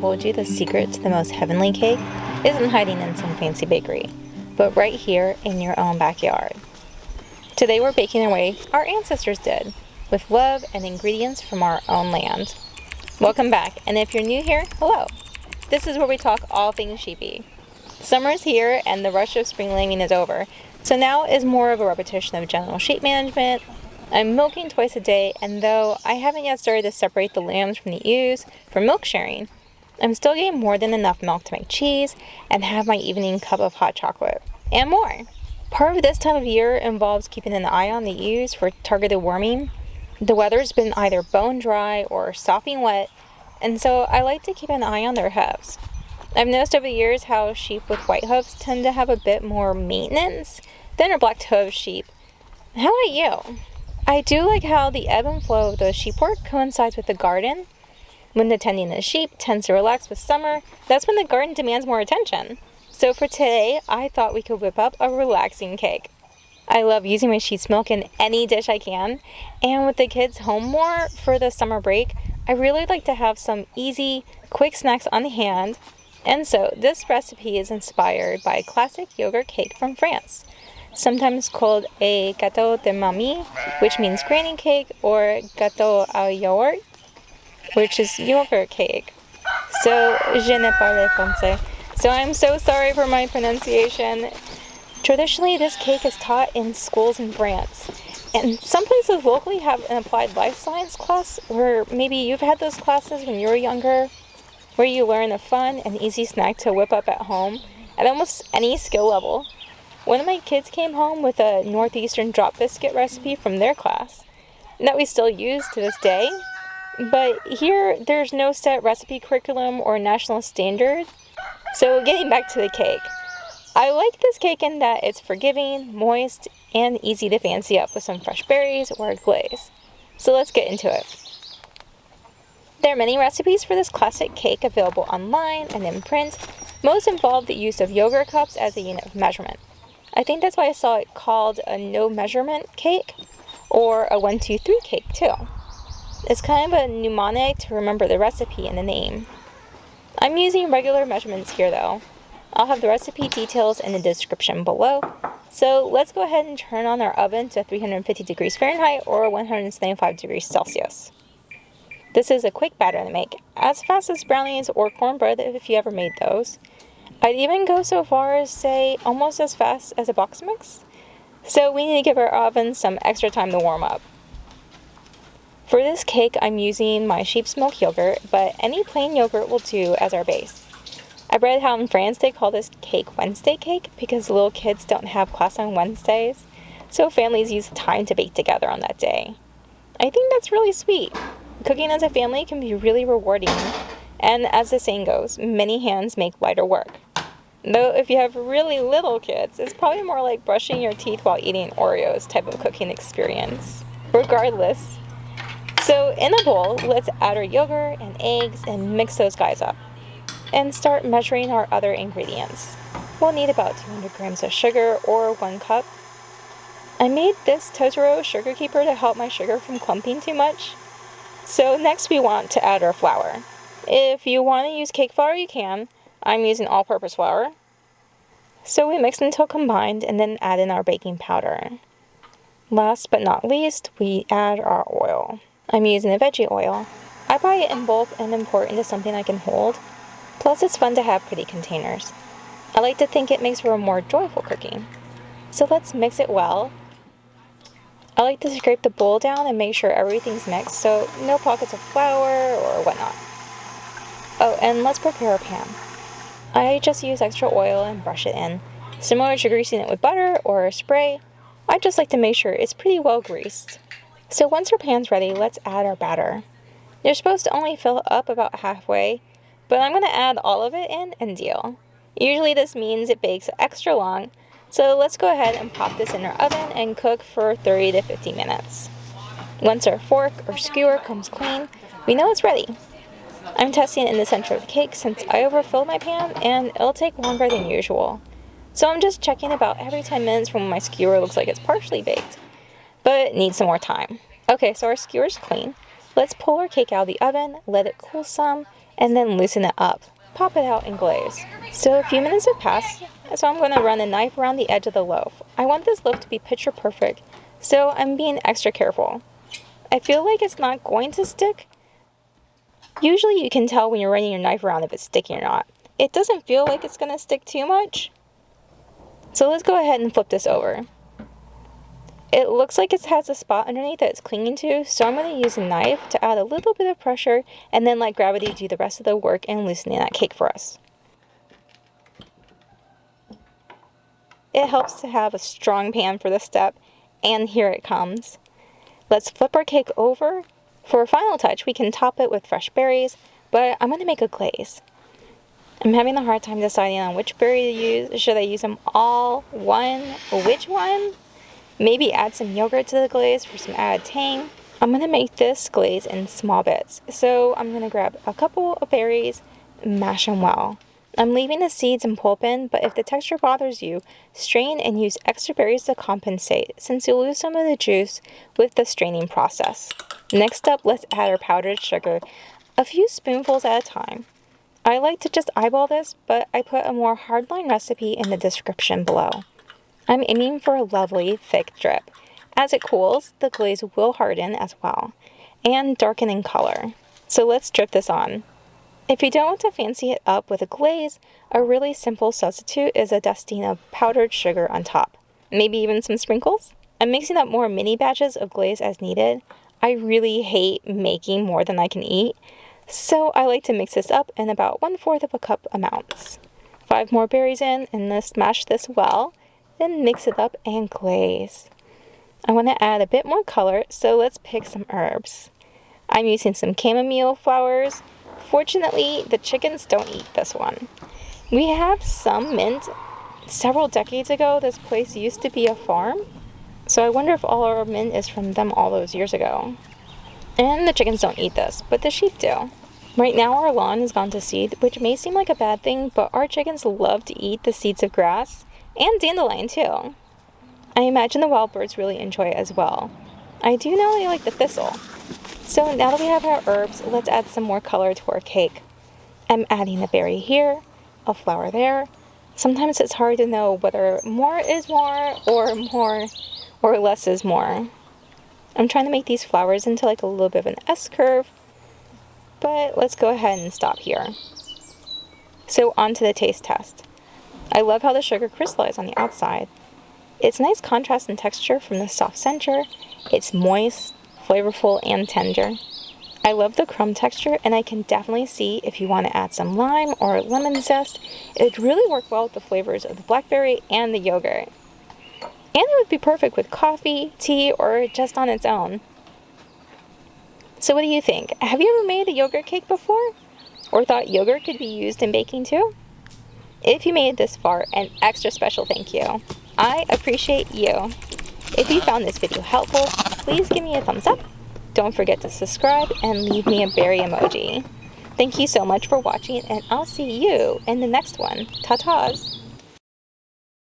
told you the secret to the most heavenly cake isn't hiding in some fancy bakery, but right here in your own backyard. Today we're baking the way our ancestors did, with love and ingredients from our own land. Welcome back, and if you're new here, hello. This is where we talk all things sheepy. Summer's here and the rush of spring lambing is over, so now is more of a repetition of general sheep management. I'm milking twice a day, and though I haven't yet started to separate the lambs from the ewes for milk sharing, I'm still getting more than enough milk to make cheese and have my evening cup of hot chocolate, and more. Part of this time of year involves keeping an eye on the ewes for targeted worming. The weather's been either bone dry or sopping wet, and so I like to keep an eye on their hooves. I've noticed over the years how sheep with white hooves tend to have a bit more maintenance than our black-hooved sheep. How about you? I do like how the ebb and flow of the sheep work coincides with the garden. When the tending of the sheep tends to relax with summer, that's when the garden demands more attention. So for today, I thought we could whip up a relaxing cake. I love using my sheep's milk in any dish I can, and with the kids home more for the summer break, I really like to have some easy, quick snacks on hand. And so this recipe is inspired by a classic yogurt cake from France, sometimes called a gâteau de mamie, which means granny cake, or gâteau au yogurt, which is yogurt cake. So, je ne parle français. So I'm so sorry for my pronunciation. Traditionally, this cake is taught in schools in France, and some places locally have an applied life science class, where maybe you've had those classes when you were younger, where you learn a fun and easy snack to whip up at home at almost any skill level. One of my kids came home with a northeastern drop biscuit recipe from their class that we still use to this day. But here, there's no set recipe curriculum or national standard. So getting back to the cake, I like this cake in that it's forgiving, moist, and easy to fancy up with some fresh berries or a glaze. So let's get into it. There are many recipes for this classic cake available online and in print. Most involve the use of yogurt cups as a unit of measurement. I think that's why I saw it called a no measurement cake, or a 1, 2, 3 cake too. It's kind of a mnemonic to remember the recipe and the name. I'm using regular measurements here though. I'll have the recipe details in the description below. So let's go ahead and turn on our oven to 350 degrees Fahrenheit or 175 degrees Celsius. This is a quick batter to make, as fast as brownies or cornbread if you ever made those. I'd even go so far as say almost as fast as a box mix. So we need to give our oven some extra time to warm up. For this cake, I'm using my sheep's milk yogurt, but any plain yogurt will do as our base. I read how in France they call this cake Wednesday cake because little kids don't have class on Wednesdays, so families use time to bake together on that day. I think that's really sweet. Cooking as a family can be really rewarding, and as the saying goes, many hands make lighter work. Though if you have really little kids, it's probably more like brushing your teeth while eating Oreos type of cooking experience. Regardless. So in a bowl, let's add our yogurt and eggs and mix those guys up. And start measuring our other ingredients. We'll need about 200 grams of sugar or 1 cup. I made this Totoro sugar keeper to help my sugar from clumping too much. So next we want to add our flour. If you want to use cake flour, you can. I'm using all-purpose flour. So we mix until combined and then add in our baking powder. Last but not least, we add our oil. I'm using a veggie oil. I buy it in bulk and import into something I can hold. Plus it's fun to have pretty containers. I like to think it makes for a more joyful cooking. So let's mix it well. I like to scrape the bowl down and make sure everything's mixed so no pockets of flour or whatnot. Oh, and let's prepare a pan. I just use extra oil and brush it in. Similar to greasing it with butter or a spray, I just like to make sure it's pretty well greased. So once our pan's ready, let's add our batter. You're supposed to only fill it up about halfway, but I'm going to add all of it in and deal. Usually this means it bakes extra long, so let's go ahead and pop this in our oven and cook for 30 to 50 minutes. Once our fork or skewer comes clean, we know it's ready. I'm testing it in the center of the cake since I overfilled my pan and it'll take longer than usual. So I'm just checking about every 10 minutes from when my skewer looks like it's partially baked, but needs some more time. Okay, so our skewer's clean. Let's pull our cake out of the oven, let it cool some, and then loosen it up. Pop it out and glaze. So a few minutes have passed, so I'm going to run a knife around the edge of the loaf. I want this loaf to be picture perfect, so I'm being extra careful. I feel like it's not going to stick. Usually you can tell when you're running your knife around if it's sticky or not. It doesn't feel like it's going to stick too much. So let's go ahead and flip this over. It looks like it has a spot underneath that it's clinging to, so I'm going to use a knife to add a little bit of pressure and then let gravity do the rest of the work in loosening that cake for us. It helps to have a strong pan for this step, and here it comes. Let's flip our cake over. For a final touch, we can top it with fresh berries, but I'm going to make a glaze. I'm having a hard time deciding on which berry to use. Should I use them all? One? Which one? Maybe add some yogurt to the glaze for some added tang. I'm going to make this glaze in small bits. So I'm going to grab a couple of berries, mash them well. I'm leaving the seeds and pulp in, but if the texture bothers you, strain and use extra berries to compensate, since you'll lose some of the juice with the straining process. Next up, let's add our powdered sugar, a few spoonfuls at a time. I like to just eyeball this, but I put a more hardline recipe in the description below. I'm aiming for a lovely, thick drip. As it cools, the glaze will harden as well, and darken in color. So let's drip this on. If you don't want to fancy it up with a glaze, a really simple substitute is a dusting of powdered sugar on top. Maybe even some sprinkles? I'm mixing up more mini batches of glaze as needed. I really hate making more than I can eat, so I like to mix this up in about 1/4 of a cup amounts. 5 more berries in, and let's mash this well. Then mix it up and glaze. I want to add a bit more color, so let's pick some herbs. I'm using some chamomile flowers. Fortunately, the chickens don't eat this one. We have some mint. Several decades ago, this place used to be a farm, so I wonder if all our mint is from them all those years ago. And the chickens don't eat this, but the sheep do. Right now our lawn has gone to seed, which may seem like a bad thing, but our chickens love to eat the seeds of grass. And dandelion too. I imagine the wild birds really enjoy it as well. I do know they like the thistle. So now that we have our herbs, let's add some more color to our cake. I'm adding a berry here, a flower there. Sometimes it's hard to know whether more is more or less is more. I'm trying to make these flowers into like a little bit of an S curve, but let's go ahead and stop here. So on to the taste test. I love how the sugar crystallized on the outside. It's a nice contrast in texture from the soft center. It's moist, flavorful, and tender. I love the crumb texture, and I can definitely see if you want to add some lime or lemon zest. It'd really work well with the flavors of the blackberry and the yogurt. And it would be perfect with coffee, tea, or just on its own. So what do you think? Have you ever made a yogurt cake before? Or thought yogurt could be used in baking too? If you made it this far, an extra special thank you. I appreciate you. If you found this video helpful, please give me a thumbs up. Don't forget to subscribe and leave me a berry emoji. Thank you so much for watching, and I'll see you in the next one. Ta-tas!